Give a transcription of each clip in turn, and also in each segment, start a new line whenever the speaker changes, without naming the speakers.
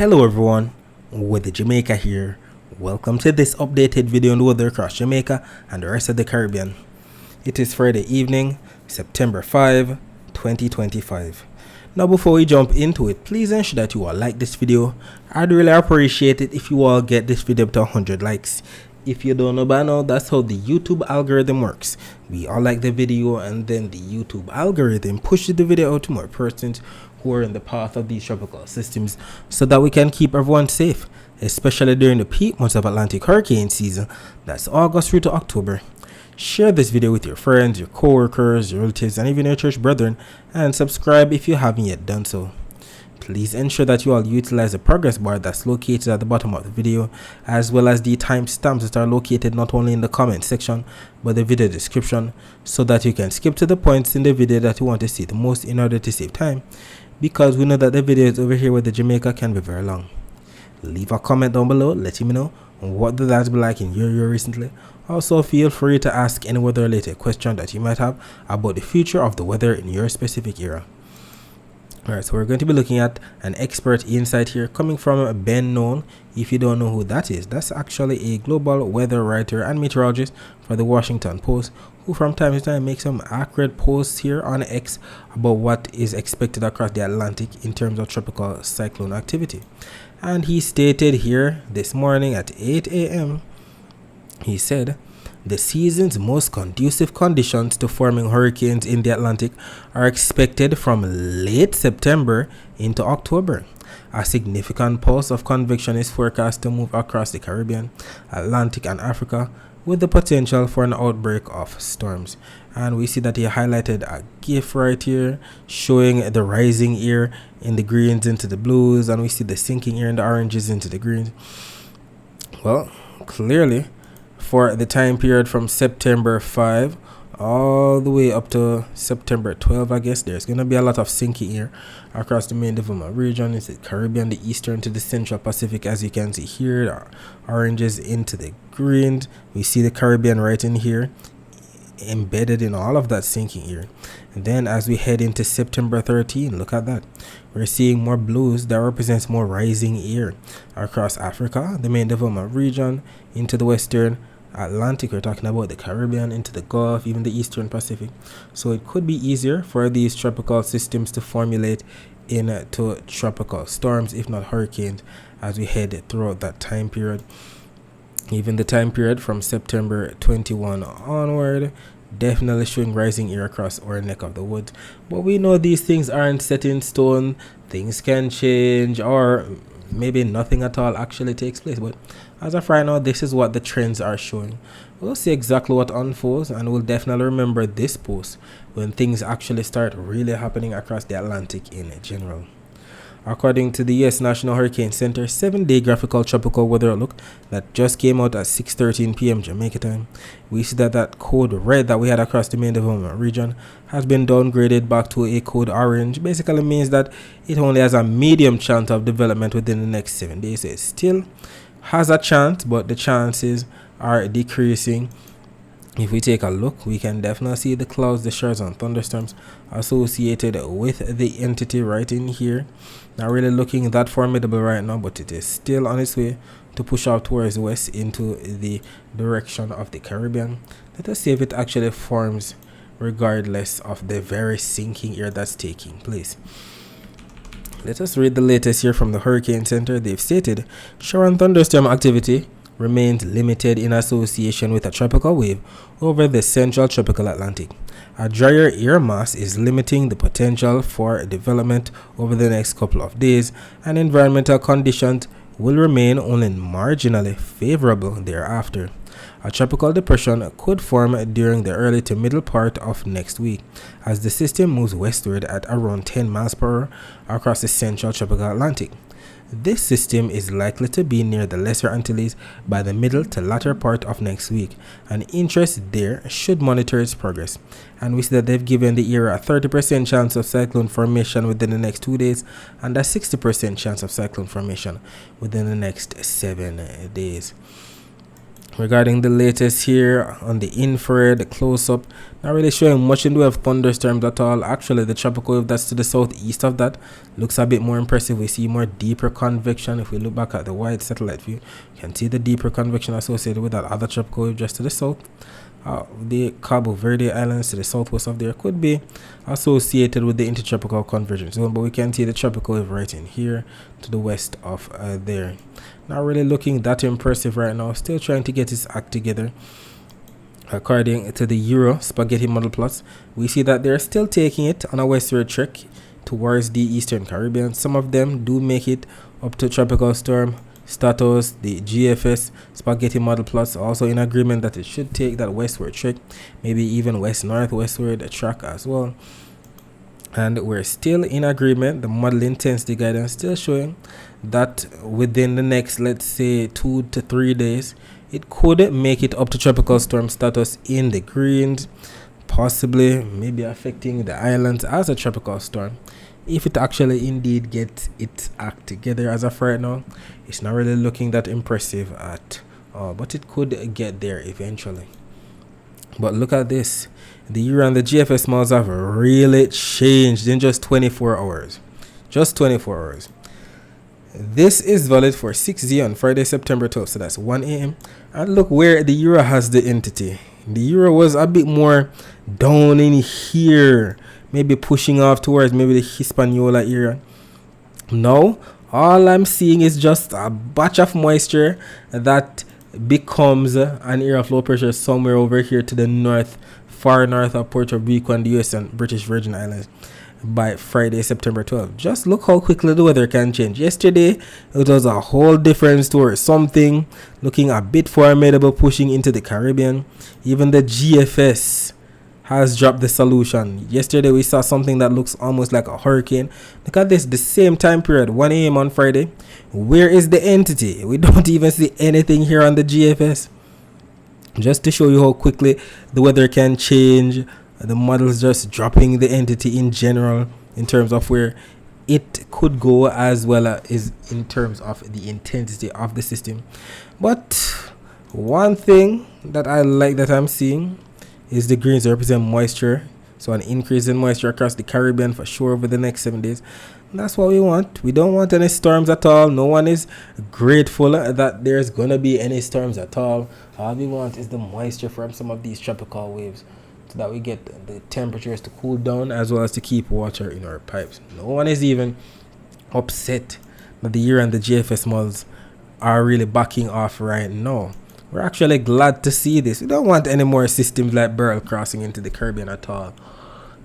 Hello everyone, with Jamaica here. Welcome to this updated video on the weather across Jamaica and the rest of the Caribbean. It is Friday evening, September 5, 2025. Now before we jump into it, please ensure that you all like this video. I'd really appreciate it if you all get this video up to 100 likes. If you don't know by now, that's how the YouTube algorithm works. We all like the video and then the YouTube algorithm pushes the video out to more persons who are in the path of these tropical systems so that we can keep everyone safe, especially during the peak months of Atlantic hurricane season, that's August through to October. Share this video with your friends, your co-workers, your relatives, and even your church brethren, and subscribe if you haven't yet done so. Please ensure that you all utilize the progress bar that's located at the bottom of the video, as well as the timestamps that are located not only in the comment section but the video description, so that you can skip to the points in the video that you want to see the most in order to save time, because we know that the videos over here with the Jamaica can be very long. Leave a comment down below letting me know what the that's been like in your year recently. Also feel free to ask any weather related question that you might have about the future of the weather in your specific era. Alright, so we're going to be looking at an expert insight here coming from Ben Known. If you don't know who that is, that's actually a global weather writer and meteorologist for the Washington Post, who from time to time makes some accurate posts here on X about what is expected across the Atlantic in terms of tropical cyclone activity. And he stated here this morning at 8 a.m. he said, the season's most conducive conditions to forming hurricanes in the Atlantic are expected from late September into October. A significant pulse of convection is forecast to move across the Caribbean, Atlantic, and Africa, with the potential for an outbreak of storms. And we see that he highlighted a GIF right here showing the rising air in the greens into the blues, and we see the sinking air in the oranges into the greens. Well, clearly, for the time period from September 5 all the way up to September 12, I guess there's going to be a lot of sinking air across the main development region. It's the Caribbean, the Eastern to the Central Pacific, as you can see here, the oranges into the greens. We see the Caribbean right in here embedded in all of that sinking air. And then as we head into September 13, look at that, we're seeing more blues that represents more rising air across Africa, the main development region, into the Western Atlantic. We're talking about the Caribbean, into the Gulf, even the Eastern Pacific. So it could be easier for these tropical systems to formulate into tropical storms, if not hurricanes, as we head throughout that time period. Even the time period from September 21 onward, definitely showing rising air across our neck of the woods. But we know these things aren't set in stone. Things can change, or maybe nothing at all actually takes place. But as of right now, this is what the trends are showing. We'll see exactly what unfolds, and we'll definitely remember this post when things actually start really happening across the Atlantic in general. According to the U.S. National Hurricane Center 7-day graphical tropical weather outlook that just came out at 6:13 p.m. Jamaica time, we see that code red that we had across the main development region has been downgraded back to a code orange. Basically means that it only has a medium chance of development within the next 7 days. So it still has a chance, but the chances are decreasing. If we take a look, we can definitely see the clouds, the showers, and thunderstorms associated with the entity right in here. Not really looking that formidable right now, but it is still on its way to push out towards the west into the direction of the Caribbean. Let us see if it actually forms regardless of the very sinking air that's taking place. Let us read the latest here from the Hurricane Center. They've stated shower and thunderstorm activity remains limited in association with a tropical wave over the central tropical Atlantic. A drier air mass is limiting the potential for development over the next couple of days, and environmental conditions will remain only marginally favorable thereafter. A tropical depression could form during the early to middle part of next week as the system moves westward at around 10 miles per hour across the central tropical Atlantic. This system is likely to be near the Lesser Antilles by the middle to latter part of next week, and interest there should monitor its progress. And we see that they've given the area a 30% chance of cyclone formation within the next 2 days and a 60% chance of cyclone formation within the next 7 days. Regarding the latest here on the infrared, the close-up, not really showing much in the way of thunderstorms at all. Actually, the tropical wave that's to the southeast of that looks a bit more impressive. We see more deeper convection. If we look back at the wide satellite view, you can see the deeper convection associated with that other tropical wave just to the south. The Cabo Verde Islands to the southwest of there could be associated with the intertropical convergence zone, but we can see the tropical wave right in here to the west of there. Not really looking that impressive right now. Still trying to get his act together. According to the Euro spaghetti model plots, we see that they're still taking it on a westward trek towards the Eastern Caribbean. Some of them do make it up to tropical storm status. The GFS spaghetti model plots also in agreement that it should take that westward trek, maybe even west-northwestward track as well. And we're still in agreement. The model intensity guidance still showing that within the next, let's say, 2 to 3 days, it could make it up to tropical storm status in the greens, possibly maybe affecting the islands as a tropical storm. If it actually indeed gets its act together, as of right now, it's not really looking that impressive at all, but it could get there eventually. But look at this. The Euro and the GFS models have really changed in just 24 hours. Just 24 hours. This is valid for 6Z on Friday, September 12th, so that's 1 a.m. And look where the Euro has the entity. The Euro was a bit more down in here, maybe pushing off towards maybe the Hispaniola area. Now, all I'm seeing is just a batch of moisture that becomes an area of low pressure somewhere over here to the north, far north of Puerto Rico and the US and British Virgin Islands by Friday, September 12th. Just look how quickly the weather can change. Yesterday, it was a whole different story. Something looking a bit formidable pushing into the Caribbean. Even the GFS has dropped the solution. Yesterday, we saw something that looks almost like a hurricane. Look at this, the same time period, 1 a.m. on Friday. Where is the entity? We don't even see anything here on the GFS. Just to show you how quickly the weather can change. The model's just dropping the entity in general in terms of where it could go, as well as in terms of the intensity of the system. But one thing that I like that I'm seeing is the greens represent moisture. So an increase in moisture across the Caribbean for sure over the next 7 days. And that's what we want. We don't want any storms at all. No one is grateful that there's going to be any storms at all. All we want is the moisture from some of these tropical waves, so that we get the temperatures to cool down as well as to keep water in our pipes. No one is even upset that the Euro and the GFS models are really backing off right now. We're actually glad to see this. We don't want any more systems like Beryl crossing into the Caribbean at all.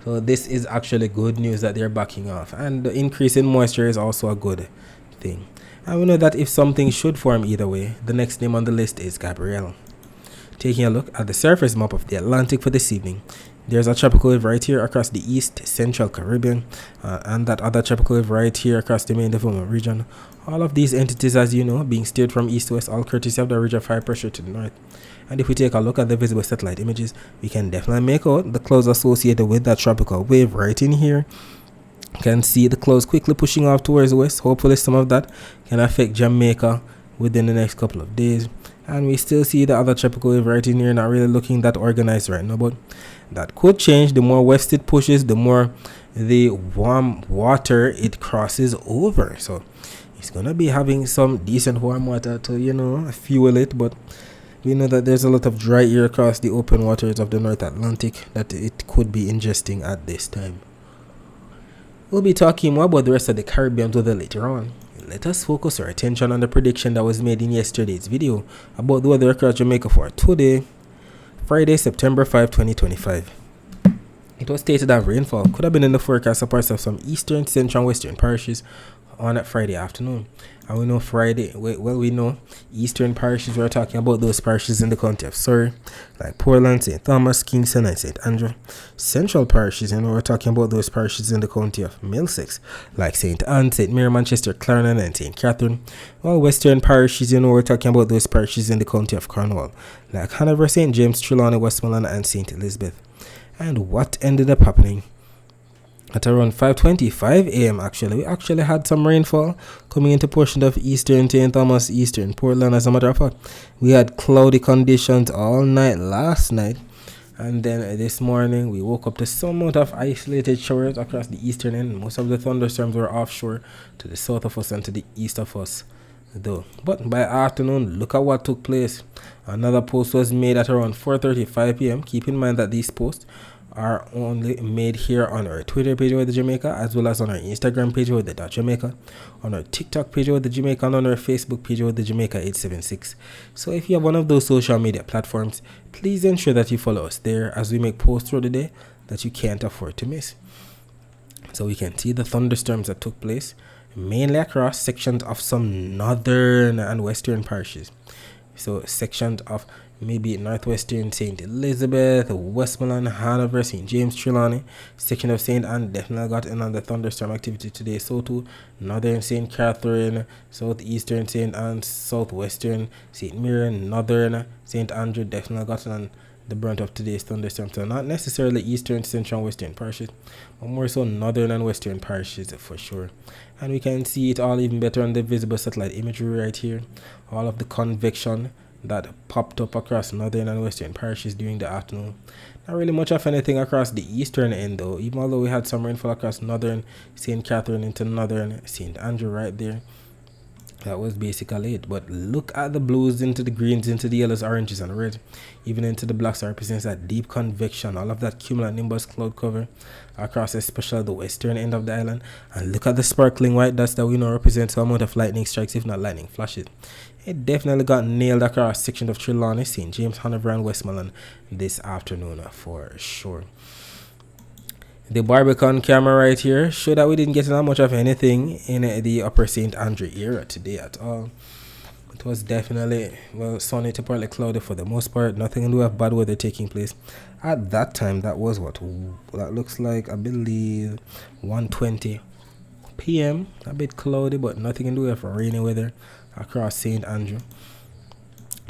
So this is actually good news that they're backing off. And the increase in moisture is also a good thing. And we know that if something should form either way, the next name on the list is Gabrielle. Taking a look at the surface map of the Atlantic for this evening, there's a tropical wave right here across the east central Caribbean, and that other tropical wave right here across the main development region. All of these entities, as you know, being steered from east to west, all courtesy of the region of high pressure to the north. And if we take a look at the visible satellite images, we can definitely make out the clouds associated with that tropical wave right in here. You can see the clouds quickly pushing off towards the west. Hopefully some of that can affect Jamaica within the next couple of days. And we still see the other tropical wave right in here, not really looking that organized right now, but that could change. The more west it pushes, the more the warm water it crosses over. So it's gonna be having some decent warm water to, fuel it, but we know that there's a lot of dry air across the open waters of the North Atlantic that it could be ingesting at this time. We'll be talking more about the rest of the Caribbean weather later on. Let us focus our attention on the prediction that was made in yesterday's video about the weather across Jamaica for today, Friday, September 5, 2025. It was stated that rainfall could have been in the forecast for parts of some eastern, central, and western parishes on Friday afternoon. And we know we know eastern parishes, we're talking about those parishes in the county of Surrey, like Portland, St. Thomas, Kingston, and St. Andrew. Central parishes, we're talking about those parishes in the county of Middlesex, like St. Anne, St. Mary, Manchester, Clarendon, and St. Catherine. While western parishes, we're talking about those parishes in the county of Cornwall, like Hanover, St. James, Trelawney, Westmoreland, and St. Elizabeth. And what ended up happening At around 5:25 a.m. we actually had some rainfall coming into portion of eastern St. Thomas, eastern Portland. As a matter of fact, we had cloudy conditions all night last night, and then this morning we woke up to some amount of isolated showers across the eastern end. Most of the thunderstorms were offshore to the south of us and to the east of us though. But by afternoon, look at what took place. Another post was made at around 4:35 p.m. Keep in mind that these posts are only made here on our Twitter page with the Jamaica, as well as on our Instagram page with the Jamaica, on our TikTok page with the Jamaica, and on our Facebook page with the Jamaica 876. So if you have one of those social media platforms, please ensure that you follow us there as we make posts throughout the day that you can't afford to miss. So we can see the thunderstorms that took place mainly across sections of some northern and western parishes. So sections of maybe northwestern St. Elizabeth, Westmoreland, Hanover, St. James, Trelawney, section of St. Anne definitely got in on the thunderstorm activity today. So too northern St. Catherine, southeastern St. Anne, southwestern St. Mary, northern St. Andrew definitely got on the brunt of today's thunderstorm. So not necessarily eastern, central, and western parishes, but more so northern and western parishes for sure. And we can see it all even better on the visible satellite imagery right here. All of the convection that popped up across northern and western parishes during the afternoon. Not really much of anything across the eastern end though, even although we had some rainfall across northern St. Catherine into northern St. Andrew right there. That was basically it. But look at the blues into the greens, into the yellows, oranges, and red, even into the blacks. That represents that deep convection, all of that cumulonimbus cloud cover across especially the western end of the island. And look at the sparkling white dots that we know represent some amount of lightning strikes, if not lightning flashes. It definitely got nailed across section of Trelawney, St. James, Hanover, and Westmoreland this afternoon for sure. The Barbican camera right here showed that we didn't get that much of anything in the upper St. Andrew area today at all. It was definitely, well, sunny to partly cloudy for the most part. Nothing to do with bad weather taking place. At that time, that was what? That looks like, I believe, 1:20 p.m. A bit cloudy, but nothing to do with rainy weather across St. Andrew.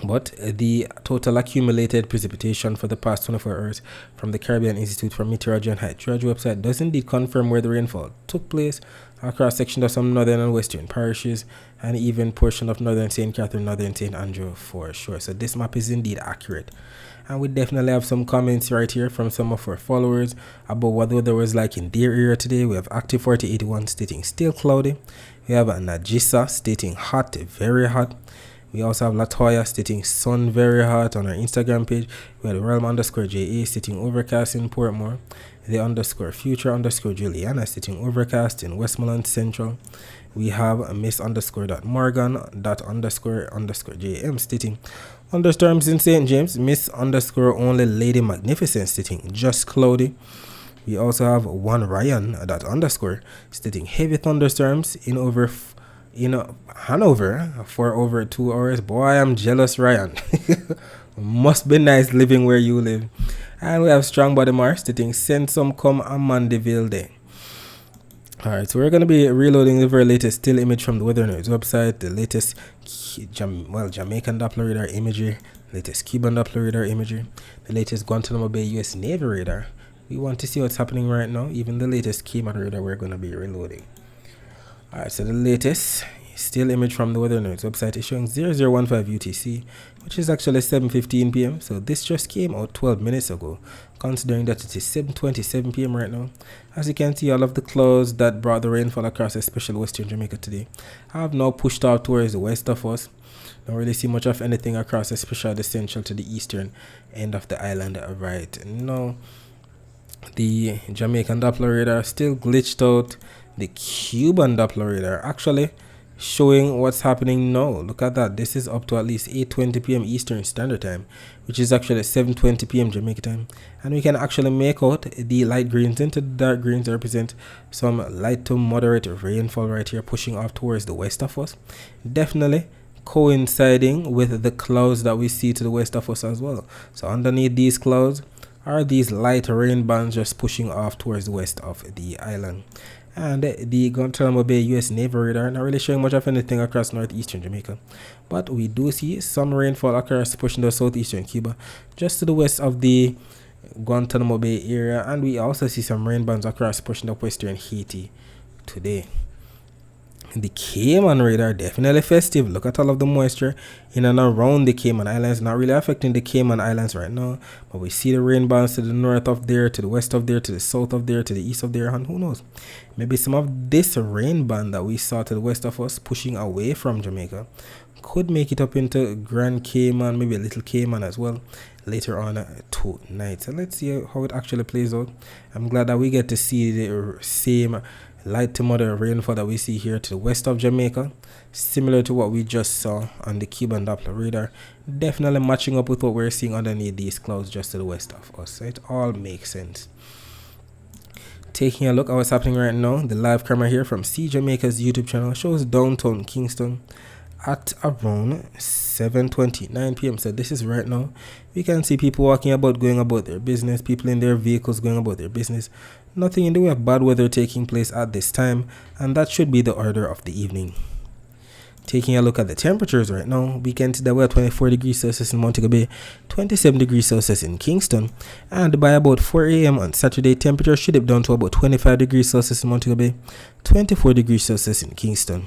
But the total accumulated precipitation for the past 24 hours from the Caribbean Institute for Meteorology and Hydrology website does indeed confirm where the rainfall took place across sections of some northern and western parishes, and even portion of northern St. Catherine, northern St. Andrew for sure. So this map is indeed accurate. And we definitely have some comments right here from some of our followers about what the weather was like in their area today. We have Active 4081 stating still cloudy. We have Najisa stating hot, very hot. We also have Latoya stating sun very hot on our Instagram page. We had Realm_JA stating overcast in Portmore. The _future_ Juliana stating overcast in Westmoreland Central. We have Miss_Morgan.__JM stating thunderstorms in St. James. Miss_only Lady Magnificent stating just cloudy. We also have one Ryan._ stating heavy thunderstorms in Hanover for over 2 hours. Boy, I'm jealous, Ryan. Must be nice living where you live. And we have Strong Body Mars stating send some come on Mandeville Day. Alright, so we're going to be reloading the very latest still image from the Weather News website, the latest Jamaican Doppler radar imagery, latest Cuban Doppler radar imagery, the latest Guantanamo Bay US Navy radar. We want to see what's happening right now. Even the latest Cayman radar we're going to be reloading. Alright, so the latest still image from the Weather News website is showing 0015 UTC, which is actually 7:15 p.m. So this just came out 12 minutes ago, considering that it is 7:27 p.m. right now. As you can see, all of the clouds that brought the rainfall across especially western Jamaica today have now pushed out towards the west of us. Don't really see much of anything across especially the central to the eastern end of the island right now. The Jamaican Doppler radar still glitched out. The Cuban Doppler radar actually showing what's happening now. Look at that. This is up to at least 8:20 p.m. Eastern Standard Time, which is actually 7:20 p.m. Jamaica time. And we can actually make out the light greens into the dark greens that represent some light to moderate rainfall right here pushing off towards the west of us. Definitely coinciding with the clouds that we see to the west of us as well. So underneath these clouds are these light rain bands just pushing off towards the west of the island. And the Guantanamo Bay US Navy radar not really showing much of anything across northeastern Jamaica, but we do see some rainfall across pushing the southeastern Cuba, just to the west of the Guantanamo Bay area, and we also see some rain bands across pushing up western Haiti today. The Cayman radar definitely festive. Look at all of the moisture in and around the Cayman Islands. Not really affecting the Cayman Islands right now, but we see the rain bands to the north of there, to the west of there, to the south of there, to the east of there, and who knows, maybe some of this rain band that we saw to the west of us pushing away from Jamaica could make it up into Grand Cayman, maybe a Little Cayman as well later on tonight. So let's see how it actually plays out. I'm glad that we get to see the same light to moderate rainfall that we see here to the west of Jamaica, similar to what we just saw on the Cuban Doppler radar, definitely matching up with what we're seeing underneath these clouds just to the west of us. So it all makes sense. Taking a look at what's happening right now, the live camera here from See Jamaica's YouTube channel shows downtown Kingston at around 7:29 p.m. So this is right now. We can see people walking about, going about their business, people in their vehicles going about their business. Nothing in the way of bad weather taking place at this time, and that should be the order of the evening. Taking a look at the temperatures right now, we can see that we're at 24 degrees Celsius in Montego Bay, 27 degrees Celsius in Kingston, and by about 4 a.m. on Saturday, temperature should dip down to about 25 degrees Celsius in Montego Bay, 24 degrees Celsius in Kingston.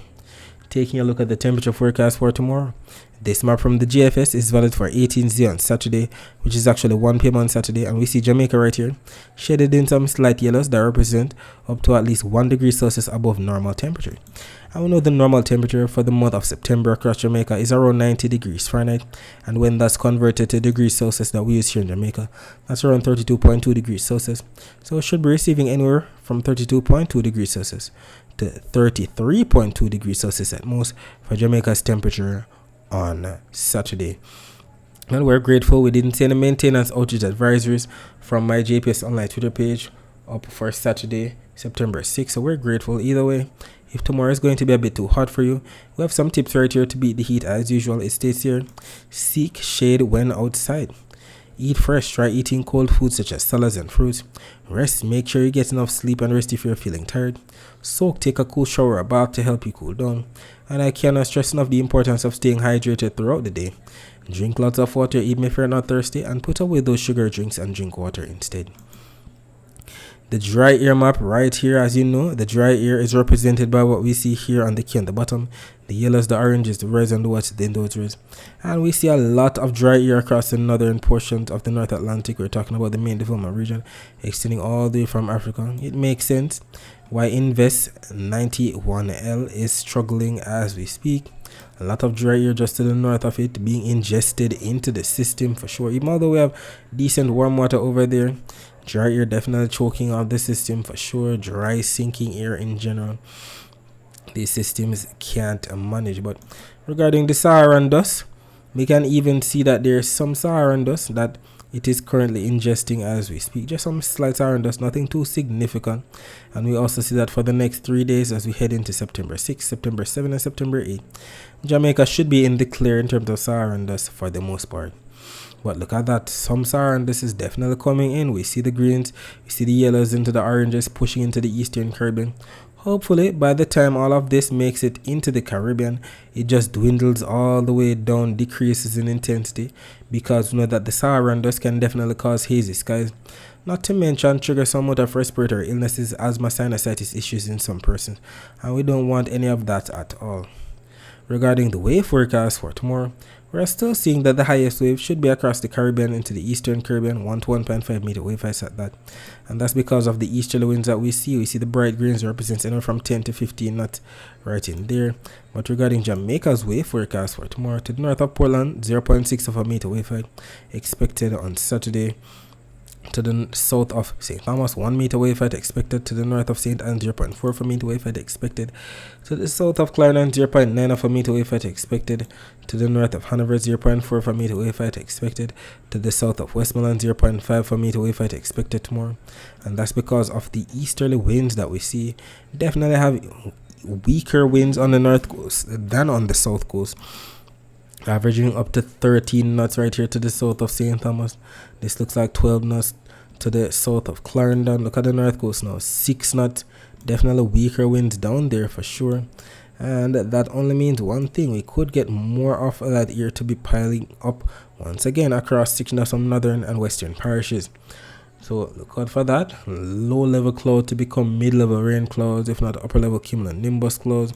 Taking a look at the temperature forecast for tomorrow, this map from the GFS is valid for 18Z on Saturday, which is actually 1 p.m. on Saturday, and we see Jamaica right here, shaded in some slight yellows that represent up to at least 1 degree Celsius above normal temperature. And we know the normal temperature for the month of September across Jamaica is around 90 degrees Fahrenheit, and when that's converted to degrees Celsius that we use here in Jamaica, that's around 32.2 degrees Celsius. So we should be receiving anywhere from 32.2 degrees Celsius to 33.2 degrees Celsius at most for Jamaica's temperature on Saturday. And we're grateful we didn't see any maintenance outage advisories from my JPS Online Twitter page up for Saturday, September 6th. So we're grateful either way. If tomorrow is going to be a bit too hot for you, we have some tips right here to beat the heat as usual. It states here, seek shade when outside. Eat fresh. Try eating cold foods such as salads and fruits. Rest. Make sure you get enough sleep and rest if you're feeling tired. Soak. Take a cool shower or bath to help you cool down. And I cannot stress enough the importance of staying hydrated throughout the day. Drink lots of water even if you're not thirsty, and put away those sugar drinks and drink water instead. The dry air map right here, as you know, the dry air is represented by what we see here on the key on the bottom. The yellows, the oranges, the reds, and the whites, the indicators. And we see a lot of dry air across the northern portions of the North Atlantic. We're talking about the main development region, extending all the way from Africa. It makes sense why Invest 91L is struggling as we speak. A lot of dry air just to the north of it being ingested into the system for sure. Even though we have decent warm water over there, dry air definitely choking out the system for sure. Dry sinking air in general, these systems can't manage. But regarding the Saharan dust, we can even see that there's some Saharan dust that it is currently ingesting as we speak. Just some slight Saharan dust, nothing too significant. And we also see that for the next 3 days as we head into September 6, September 7, and September 8, Jamaica should be in the clear in terms of Saharan dust for the most part. But look at that, some Saharan dust is definitely coming in. We see the greens, we see the yellows into the oranges pushing into the Eastern Caribbean. Hopefully, by the time all of this makes it into the Caribbean, it just dwindles all the way down, decreases in intensity, because we know that the Saharan dust can definitely cause hazy skies, not to mention trigger somewhat of respiratory illnesses, asthma, sinusitis issues in some persons, and we don't want any of that at all. Regarding the wave forecast for tomorrow, we're still seeing that the highest wave should be across the Caribbean into the Eastern Caribbean, 1 to 1.5 meter wave heights at that. And that's because of the easterly winds that we see. We see the bright greens represents anywhere from 10 to 15 knots right in there. But regarding Jamaica's wave forecast for tomorrow, to the north of Portland, 0.6 of a meter wave height expected on Saturday. To the south of St. Thomas, 1 meter wave height expected. To the north of St. Anne, 0.4 of a meter wave height expected. To the south of Clarendon, 0.9 of a meter wave height expected. To the north of Hanover, 0.4 of a meter wave height expected. To the south of Westmoreland, 0.5 of a meter wave height expected tomorrow. And that's because of the easterly winds that we see. Definitely have weaker winds on the north coast than on the south coast, averaging up to 13 knots right here to the south of St. Thomas. This looks like 12 knots to the south of Clarendon. Look at the north coast now, 6 knots. Definitely weaker winds down there for sure. And that only means one thing: we could get more of that air to be piling up once again across sections of some northern and western parishes. So look out for that. Low level cloud to become mid level rain clouds, if not upper level cumulonimbus clouds.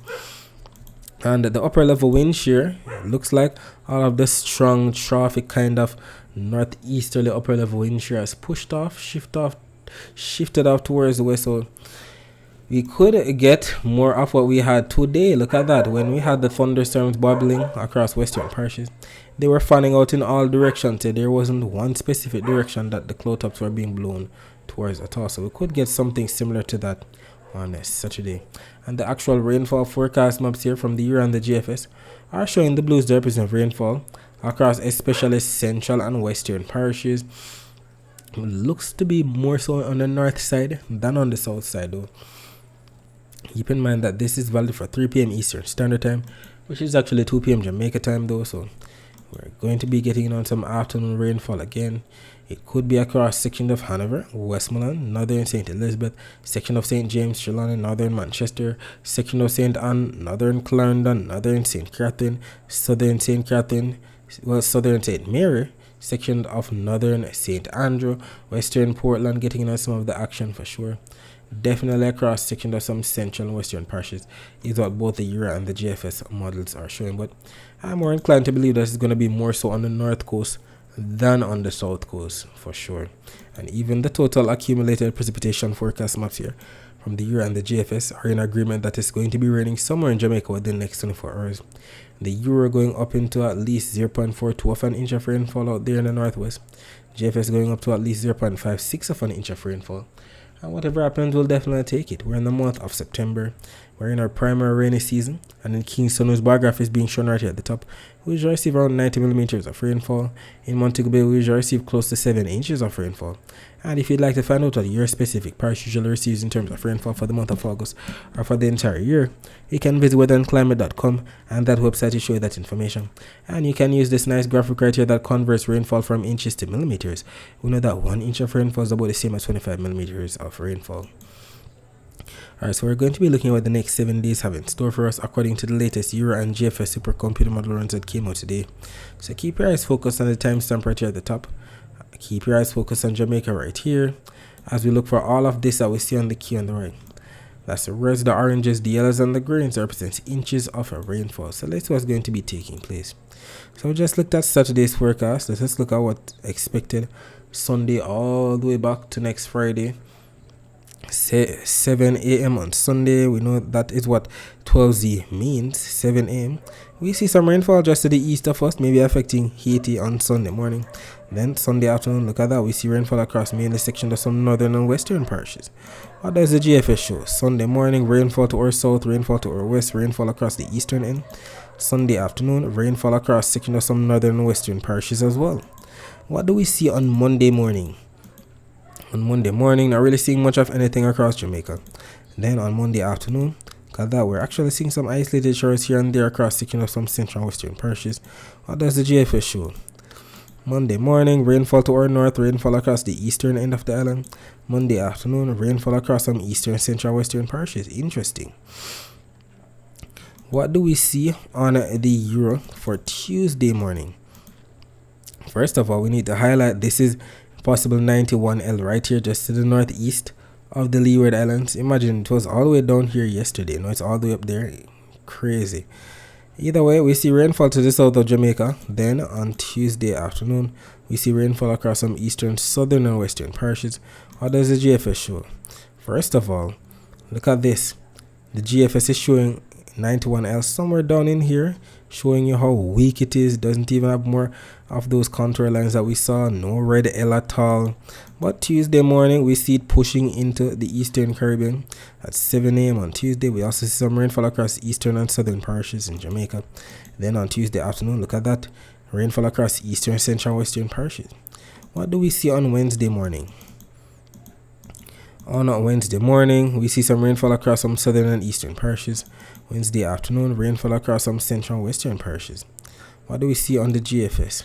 And the upper level wind shear, looks like all of the strong traffic kind of northeasterly upper level wind shear has shifted off towards the west. So we could get more of what we had today. Look at that. When we had the thunderstorms bubbling across western parishes, they were fanning out in all directions. So there wasn't one specific direction that the cloud tops were being blown towards at all. So we could get something similar to that on Saturday. And the actual rainfall forecast maps here from the Euro and the GFS are showing the blues that represent rainfall across especially central and western parishes. It looks to be more so on the north side than on the south side though. Keep in mind that this is valid for 3 p.m. Eastern Standard Time, which is actually 2 p.m. Jamaica time though. So we're going to be getting on some afternoon rainfall again. It could be across sections of Hanover, Westmoreland, northern St. Elizabeth, section of St. James, Trelawney, northern Manchester, section of St. Anne, northern Clarendon, northern St. Catherine, southern St. Catherine, southern St. Mary, section of northern St. Andrew, western Portland getting on some of the action for sure. Definitely across section of some central and western parishes is what both the Euro and the GFS models are showing, but I'm more inclined to believe that it's going to be more so on the north coast than on the south coast for sure. And even the total accumulated precipitation forecast maps here from the Euro and the GFS are in agreement that it's going to be raining somewhere in Jamaica within the next 24 hours. The Euro going up into at least 0.42 of an inch of rainfall out there in the northwest. GFS going up to at least 0.56 of an inch of rainfall. And whatever happens, we'll definitely take it. We're in the month of September. We're in our primary rainy season. And in Kingston, whose bar graph is being shown right here at the top, we usually receive around 90 millimeters of rainfall. In Montego Bay, we usually receive close to 7 inches of rainfall. And if you'd like to find out what your specific parish usually receives in terms of rainfall for the month of August or for the entire year, you can visit weatherandclimate.com, and that website will show you that information. And you can use this nice graphic right here that converts rainfall from inches to millimeters. We know that 1 inch of rainfall is about the same as 25 millimeters of rainfall. Alright, so we're going to be looking at what the next 7 days have in store for us according to the latest Euro and GFS supercomputer model runs that came out today. So keep your eyes focused on the timestamp right here at the top. Keep your eyes focused on Jamaica right here as we look for all of this that we see on the key on the right. That's the reds, the oranges, the yellows, and the greens represents inches of rainfall. So let's see what's going to be taking place. So we just looked at Saturday's forecast. Let's look at what expected Sunday all the way back to next Friday. 7 a.m. on Sunday. We know that is what 12Z means, 7 a.m. We see some rainfall just to the east of us, maybe affecting Haiti on Sunday morning. Then Sunday afternoon, look at that, we see rainfall across mainly sections of some northern and western parishes. What does the GFS show? Sunday morning, rainfall to our south, rainfall to our west, rainfall across the eastern end. Sunday afternoon, rainfall across sections of some northern and western parishes as well. What do we see on Monday morning? On Monday morning, not really seeing much of anything across Jamaica. Then on Monday afternoon, look at that, we're actually seeing some isolated showers here and there across sections of some central and western parishes. What does the GFS show? Monday morning, rainfall to our north, rainfall across the eastern end of the island. Monday afternoon, rainfall across some eastern, central, and western parishes. Interesting. What do we see on the Euro for Tuesday morning? First of all, we need to highlight this is possible 91L right here just to the northeast of the Leeward Islands. Imagine it was all the way down here yesterday. Now it's all the way up there. Crazy. Either way, we see rainfall to the south of Jamaica. Then on Tuesday afternoon, we see rainfall across some eastern, southern, and western parishes. What does the GFS show? First of all, look at this. The GFS is showing 91L somewhere down in here, showing you how weak it is. Doesn't even have more of those contour lines that we saw. No red L at all. But Tuesday morning, we see it pushing into the eastern Caribbean at 7 a.m. on Tuesday. We also see some rainfall across eastern and southern parishes in Jamaica. Then on Tuesday afternoon, look at that. Rainfall across eastern, central, and western parishes. What do we see on Wednesday morning? On Wednesday morning, we see some rainfall across some southern and eastern parishes. Wednesday afternoon, rainfall across some central and western parishes. What do we see on the GFS?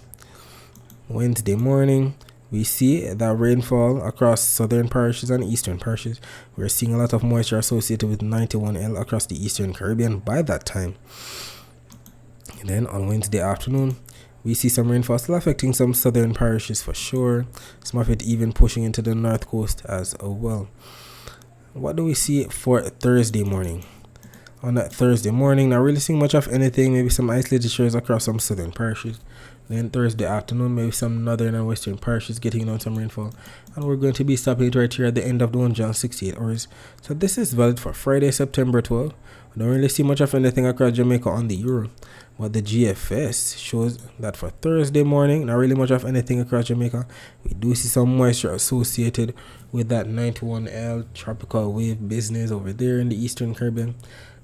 Wednesday morning, we see that rainfall across southern parishes and eastern parishes. We're seeing a lot of moisture associated with 91L across the eastern Caribbean by that time. And then on Wednesday afternoon, We see some rainfall still affecting some southern parishes for sure. Some of it even pushing into the north coast as well. What do we see for Thursday morning? On that Thursday morning, not really seeing much of anything. Maybe some isolated showers across some southern parishes. Then Thursday afternoon, maybe some northern and western parishes getting on some rainfall. And we're going to be stopping it right here at the end of the 168 hours. So this is valid for Friday, September 12th. We don't really see much of anything across Jamaica on the Euro. But the GFS shows that for Thursday morning, not really much of anything across Jamaica. We do see some moisture associated with that 91L tropical wave business over there in the Eastern Caribbean.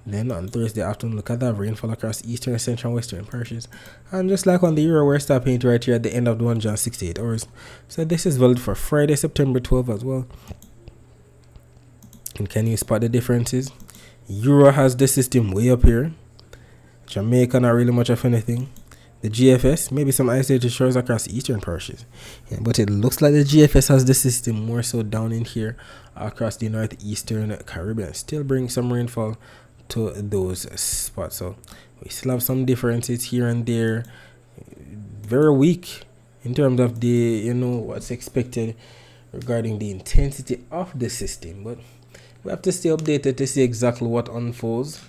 Then on Thursday afternoon, look at that rainfall across eastern, central, and western parishes. And just like on the Euro, we're stopping it right here at the end of the 168 hours. So this is valid for Friday, September 12th as well. And can you spot the differences? Euro has the system way up here. Jamaica, not really much of anything. The GFS, maybe some isolated shores across eastern parishes. Yeah, but it looks like the GFS has the system more so down in here across the northeastern Caribbean. Still bring some rainfall to those spots. So we still have some differences here and there. Very weak in terms of the, what's expected regarding the intensity of the system. But we have to stay updated to see exactly what unfolds.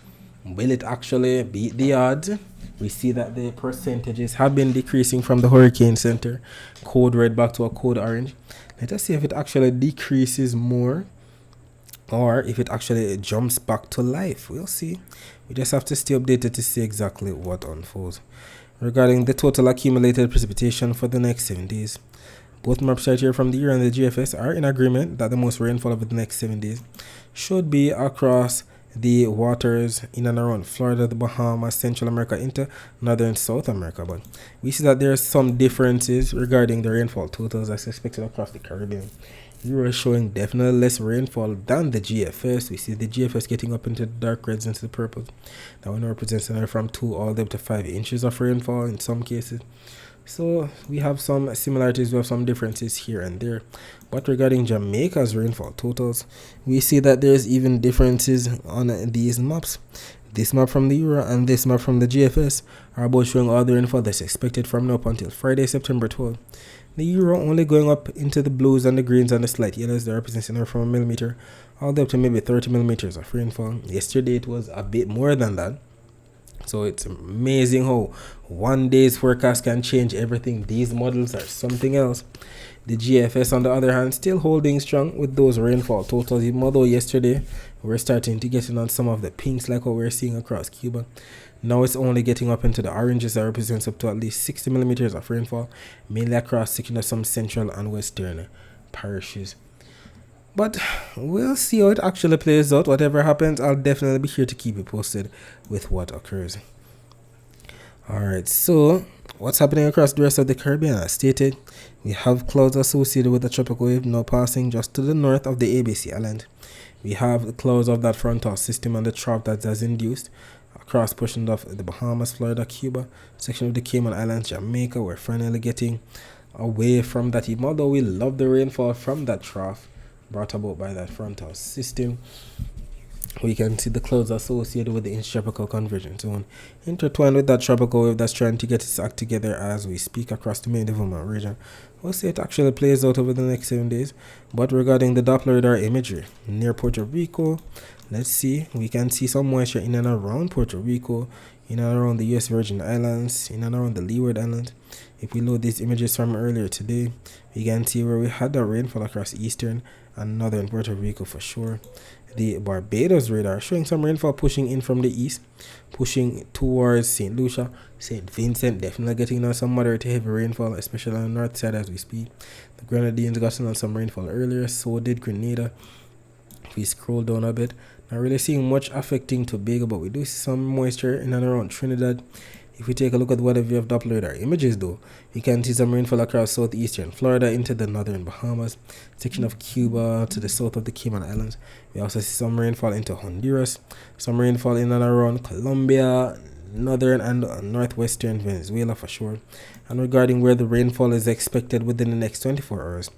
Will it actually beat the odds? We see that the percentages have been decreasing from the hurricane center. Code red back to a code orange. Let us see if it actually decreases more or if it actually jumps back to life. We'll see. We just have to stay updated to see exactly what unfolds. Regarding the total accumulated precipitation for the next 7 days, both maps right here from the Euro and the GFS are in agreement that the most rainfall over the next 7 days should be across the waters in and around Florida, the Bahamas, Central America into Northern South America. But we see that there are some differences regarding the rainfall totals as expected across the Caribbean. Euro is showing definitely less rainfall than the GFS. We see the GFS getting up into the dark reds, into the purples. That one represents anywhere from 2 all the way up to 5 inches of rainfall in some cases. So we have some similarities, we have some differences here and there. But regarding Jamaica's rainfall totals, we see that there's even differences on these maps. This map from the Euro and this map from the GFS are both showing all the rainfall that's expected from now up until Friday, September 12th. The Euro only going up into the blues and the greens and the slight yellows. That represents anywhere from 1 millimeter all the way up to maybe 30 millimeters of rainfall. Yesterday it was a bit more than that. So it's amazing how one day's forecast can change everything. These models are something else. The GFS, on the other hand, still holding strong with those rainfall totals. Even although yesterday we're starting to get in on some of the pinks like what we're seeing across Cuba. Now it's only getting up into the oranges that represents up to at least 60 millimeters of rainfall, mainly across section of some central and western parishes. But we'll see how it actually plays out. Whatever happens, I'll definitely be here to keep you posted with what occurs. Alright, so what's happening across the rest of the Caribbean? As stated, we have clouds associated with the tropical wave now passing just to the north of the ABC Island. We have the clouds of that frontal system and the trough that has induced across portions of the Bahamas, Florida, Cuba, section of the Cayman Islands, Jamaica. We're finally getting away from that, even although we love the rainfall from that trough brought about by that frontal system. We can see the clouds associated with the intertropical convergence zone intertwined with that tropical wave that's trying to get its act together as we speak across the main development region. We'll see it actually plays out over the next 7 days. But regarding the Doppler radar imagery near Puerto Rico, let's see, we can see some moisture in and around Puerto Rico, in and around the US Virgin Islands, in and around the Leeward Islands. If we load these images from earlier today, we can see where we had the rainfall across eastern and northern Puerto Rico for sure. The Barbados radar showing some rainfall pushing in from the east, pushing towards St. Lucia. St. Vincent definitely getting on some moderate to heavy rainfall, especially on the north side as we speak. The Grenadines got on some rainfall earlier, so did Grenada. If we scroll down a bit, not really seeing much affecting Tobago, but we do see some moisture in and around Trinidad. If we take a look at what view of Doppler radar images though, we can see some rainfall across southeastern Florida into the northern Bahamas, section of Cuba to the south of the Cayman Islands. We also see some rainfall into Honduras, some rainfall in and around Colombia, northern and northwestern Venezuela for sure. And regarding where the rainfall is expected within the next 24 hours,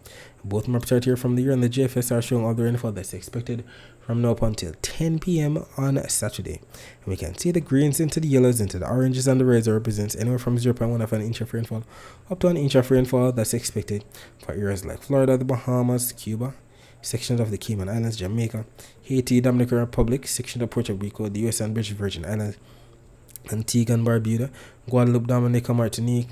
both maps right here from the year and the GFS are showing all the rainfall that's expected from now up until 10 p.m. on Saturday. And we can see the greens into the yellows into the oranges, and the reds represents anywhere from 0.1 of an inch of rainfall up to an inch of rainfall that's expected for areas like Florida, the Bahamas, Cuba, sections of the Cayman Islands, Jamaica, Haiti, Dominican Republic, sections of Puerto Rico, the US and British Virgin Islands, Antigua and Barbuda, Guadeloupe, Dominica, Martinique.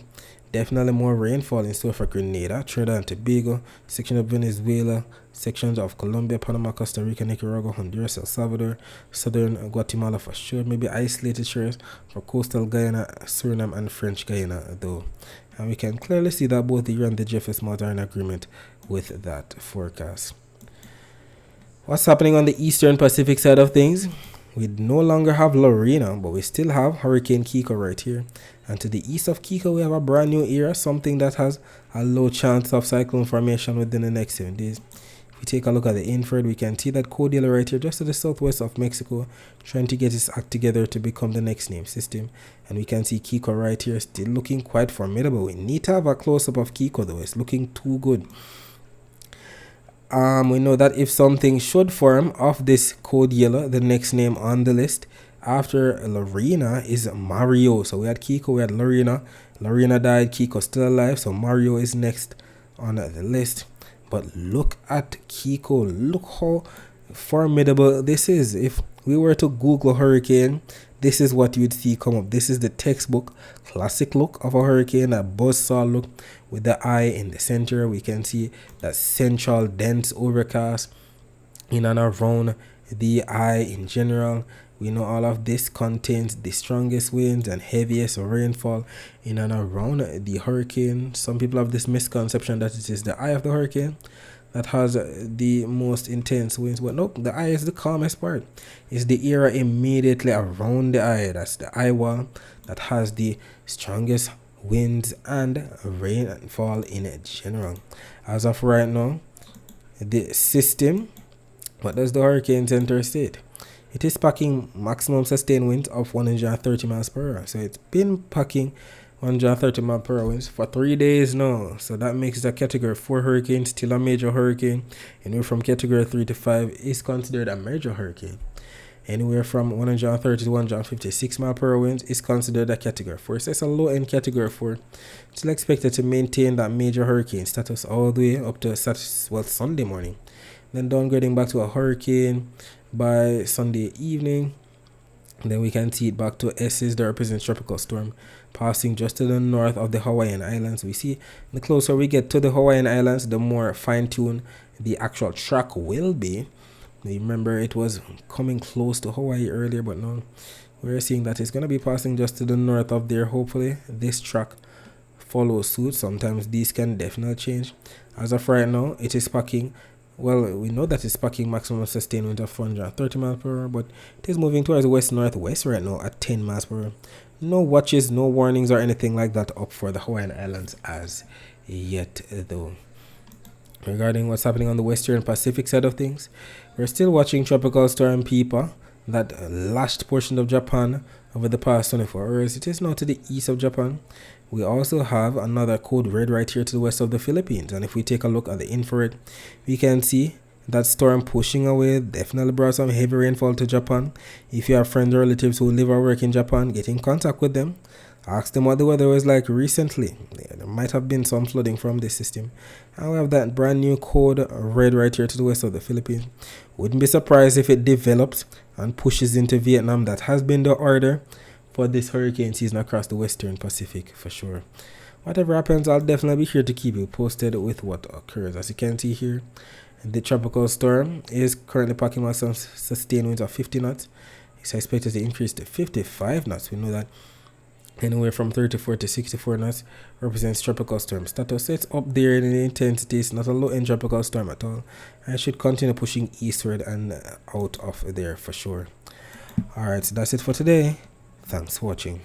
Definitely more rainfall in store for Grenada, Trinidad and Tobago, section of Venezuela, sections of Colombia, Panama, Costa Rica, Nicaragua, Honduras, El Salvador, southern Guatemala for sure, maybe isolated shores for coastal Guyana, Suriname and French Guyana though. And we can clearly see that both the year and the GFS models are in agreement with that forecast. What's happening on the eastern Pacific side of things? We no longer have Lorena, but we still have Hurricane Kiko right here. And to the east of Kiko, we have a brand new area, something that has a low chance of cyclone formation within the next 7 days. If we take a look at the infrared, we can see that cold yellow right here, just to the southwest of Mexico, trying to get its act together to become the next name system. And we can see Kiko right here, still looking quite formidable. We need to have a close-up of Kiko though, it's looking too good. We know that if something should form of this code yellow, the next name on the list after Lorena is Mario. So we had Kiko, we had Lorena. Lorena died, Kiko still alive, so Mario is next on the list. But look at Kiko, look how formidable this is. If we were to Google hurricane, this is what you'd see come up. This is the textbook classic look of a hurricane, a buzzsaw look with the eye in the center. We can see that central dense overcast in and around the eye in general. We know all of this contains the strongest winds and heaviest rainfall in and around the hurricane. Some people have this misconception that it is the eye of the hurricane that has the most intense winds, but nope, the eye is the calmest part. It's the area immediately around the eye, that's the eye wall, that has the strongest winds and rainfall in general. As of right now, the system, what does the hurricane center state? It is packing maximum sustained winds of 130 miles per hour. So it's been packing 130 miles per hour winds for 3 days now. So that makes the category 4 hurricane still a major hurricane. Anywhere from category 3 to 5 is considered a major hurricane. Anywhere from 130 to 156 miles per hour winds is considered a category 4. So it's a low end category 4. Still expected to maintain that major hurricane status all the way up to Sunday morning. Then downgrading back to a hurricane by Sunday evening. And then we can see it back to S's that represents tropical storm, passing just to the north of the Hawaiian Islands. We see the closer we get to the Hawaiian Islands, the more fine-tuned the actual track will be. Remember, it was coming close to Hawaii earlier, but now we're seeing that it's going to be passing just to the north of there. Hopefully this track follows suit. Sometimes these can definitely change. As of right now, it is packing, well, we know that it's packing maximum sustained wind of 430 miles per hour, but it is moving towards west-northwest right now at 10 miles per hour. No watches, no warnings or anything like that up for the Hawaiian Islands as yet though. Regarding what's happening on the western Pacific side of things, we're still watching Tropical Storm Pipa that lashed portion of Japan over the past 24 hours. It is now to the east of Japan. We also have another code red right here to the west of the Philippines. And if we take a look at the infrared, we can see that storm pushing away definitely brought some heavy rainfall to Japan. If you have friends or relatives who live or work in Japan, get in contact with them. Ask them what the weather was like recently. There might have been some flooding from this system. And we have that brand new code red right here to the west of the Philippines. Wouldn't be surprised if it develops and pushes into Vietnam. That has been the order for this hurricane season across the western Pacific for sure. Whatever happens, I'll definitely be here to keep you posted with what occurs. As you can see here, the tropical storm is currently packing on some sustained winds of 50 knots. It's expected to increase to 55 knots. We know that anywhere from 34 to 64 knots represents tropical storm status. So it's up there in the intensity. It's not a low end tropical storm at all. And it should continue pushing eastward and out of there for sure. Alright, so that's it for today. Thanks for watching.